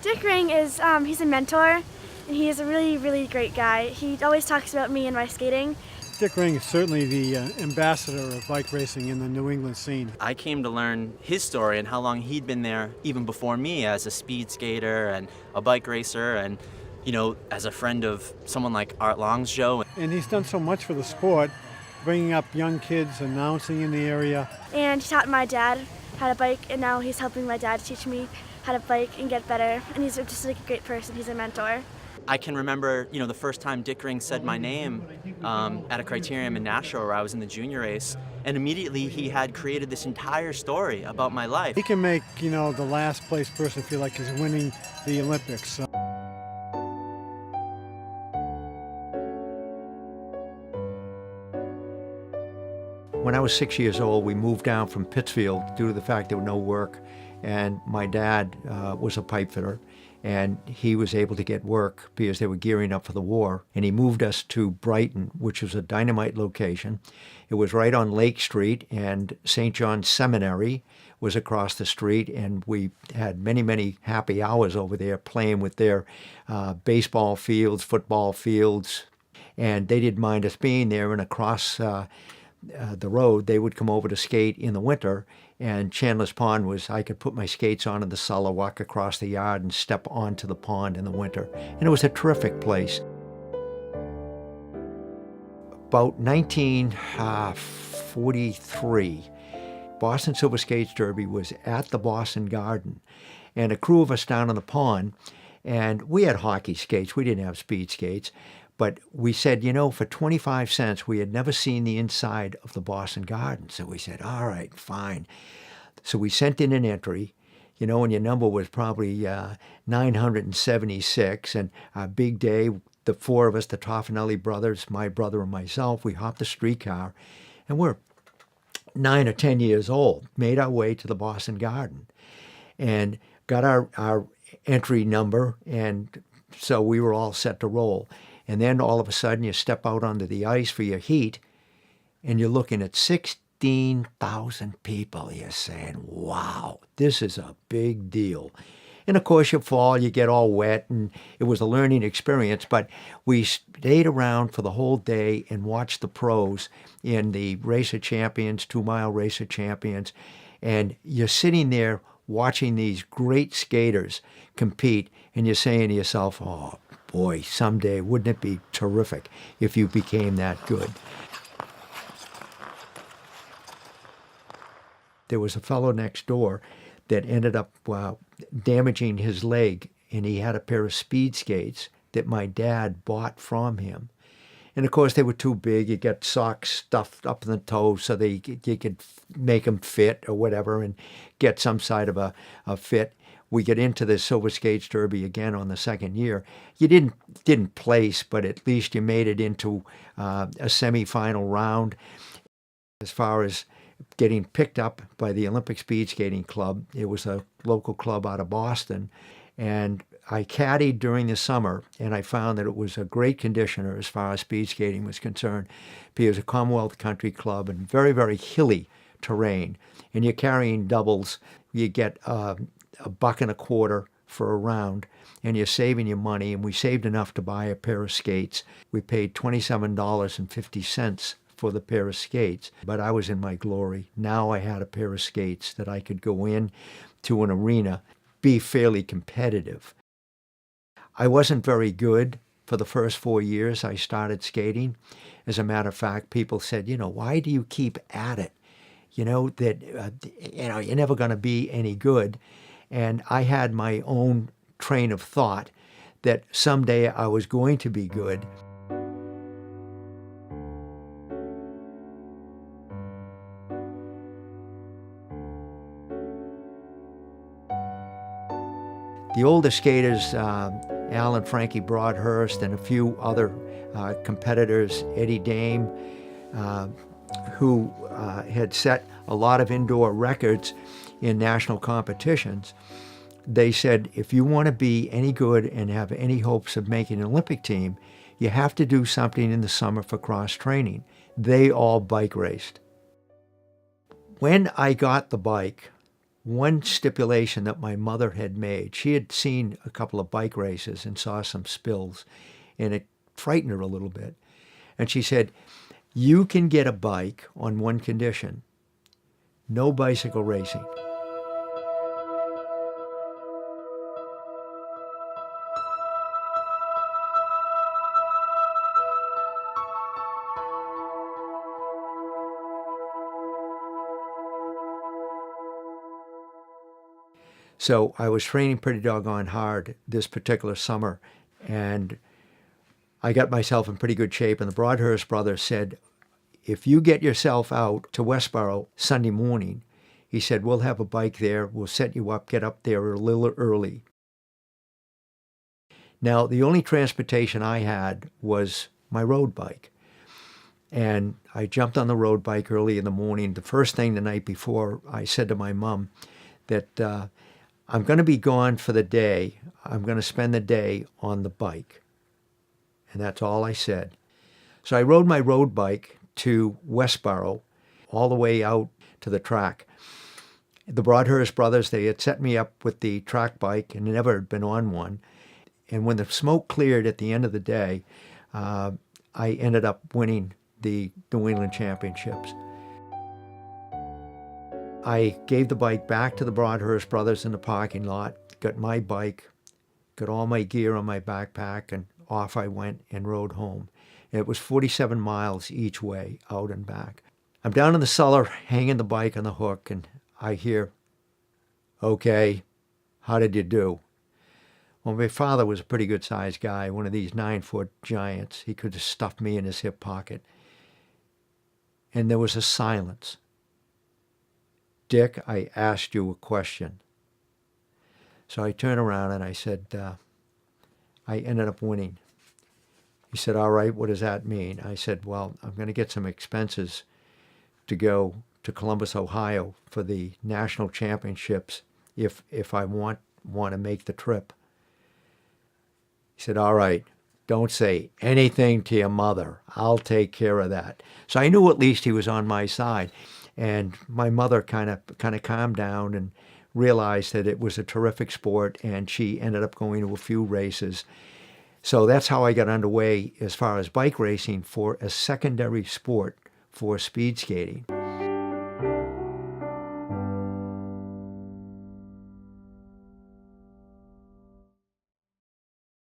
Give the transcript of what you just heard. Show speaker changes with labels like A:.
A: Dick Ring is, he's a mentor, and he is a really, really great guy. He always talks about me and my skating.
B: Dick Ring is certainly the ambassador of bike racing in the New England scene.
C: I came to learn his story and how long he'd been there even before me as a speed skater and a bike racer and, you know, as a friend of someone like Art Longsjo.
B: And he's done so much for the sport, bringing up young kids, announcing in the area.
A: And he taught my dad how to bike, and now he's helping my dad teach me how to bike and get better. And he's just like a great person. He's a mentor.
C: I can remember, you know, the first time Dick Ring said my name at a criterium in Nashua where I was in the junior race, and immediately he had created this entire story about my life.
B: He can make, you know, the last place person feel like he's winning the Olympics.
D: When I was 6 years old, we moved down from Pittsfield due to the fact there was no work, and my dad was a pipe fitter, and he was able to get work because they were gearing up for the war, and he moved us to Brighton, which was a dynamite location. It was right on Lake Street, and St. John's Seminary was across the street, and we had many, many happy hours over there playing with their baseball fields, football fields, and they didn't mind us being there. And across the road, they would come over to skate in the winter, and Chandler's Pond was, I could put my skates on in the cellar, walk across the yard, and step onto the pond in the winter. And it was a terrific place. About 1943, Boston Silver Skates Derby was at the Boston Garden, and a crew of us down on the pond, and we had hockey skates. We didn't have speed skates. But we said, you know, for 25 cents, we had never seen the inside of the Boston Garden. So we said, all right, fine. So we sent in an entry, you know, and your number was probably 976. And our big day, the four of us, the Toffanelli brothers, my brother and myself, we hopped the streetcar, and we're 9 or 10 years old, made our way to the Boston Garden and got our entry number. And so we were all set to roll. And then all of a sudden you step out onto the ice for your heat, and you're looking at 16,000 people. You're saying, wow, this is a big deal. And of course you fall, you get all wet, and it was a learning experience. But we stayed around for the whole day and watched the pros in the Racer Champions, 2-mile Racer Champions. And you're sitting there watching these great skaters compete, and you're saying to yourself, oh, boy, someday, wouldn't it be terrific if you became that good? There was a fellow next door that ended up damaging his leg, and he had a pair of speed skates that my dad bought from him. And of course, they were too big. You get socks stuffed up in the toes so you could make them fit or whatever and get some side of a fit. We get into the Silver Skates Derby again on the second year. You didn't place, but at least you made it into a semifinal round. As far as getting picked up by the Olympic Speed Skating Club, it was a local club out of Boston, and I caddied during the summer, and I found that it was a great conditioner as far as speed skating was concerned, because it was a Commonwealth Country Club and very, very hilly terrain. And you're carrying doubles. You get $1.25 for a round, and you're saving your money. And we saved enough to buy a pair of skates. We paid $27.50 for the pair of skates, but I was in my glory. Now I had a pair of skates that I could go in to an arena, be fairly competitive. I wasn't very good for the first 4 years I started skating. As a matter of fact, people said, you know, why do you keep at it? You know, that, you're never going to be any good. And I had my own train of thought that someday I was going to be good. The older skaters, Al and Frankie Broadhurst and a few other competitors, Eddie Dame, who had set a lot of indoor records in national competitions, they said, if you want to be any good and have any hopes of making an Olympic team, you have to do something in the summer for cross training. They all bike raced. When I got the bike, one stipulation that my mother had made. She had seen a couple of bike races and saw some spills, and it frightened her a little bit. And she said, you can get a bike on one condition: no bicycle racing. So I was training pretty doggone hard this particular summer, and I got myself in pretty good shape. And the Broadhurst brothers said, if you get yourself out to Westboro Sunday morning, he said, we'll have a bike there. We'll set you up, get up there a little early. Now, the only transportation I had was my road bike. And I jumped on the road bike early in the morning. The first thing the night before, I said to my mom that I'm going to be gone for the day. I'm going to spend the day on the bike. And that's all I said. So I rode my road bike to Westboro, all the way out to the track. The Broadhurst brothers, they had set me up with the track bike and never had been on one. And when the smoke cleared at the end of the day, I ended up winning the New England Championships. I gave the bike back to the Broadhurst brothers in the parking lot, got my bike, got all my gear on my backpack, and off I went and rode home. It was 47 miles each way, out and back. I'm down in the cellar, hanging the bike on the hook, and I hear, okay, how did you do? Well, my father was a pretty good-sized guy, one of these 9-foot giants. He could have stuffed me in his hip pocket. And there was a silence. Dick, I asked you a question. So I turned around and I said, I ended up winning. He said, all right, what does that mean? I said, well, I'm going to get some expenses to go to Columbus, Ohio for the national championships if I want to make the trip. He said, all right, don't say anything to your mother. I'll take care of that. So I knew at least he was on my side. And my mother kind of calmed down and realized that it was a terrific sport, and she ended up going to a few races. So that's how I got underway as far as bike racing for a secondary sport for speed skating.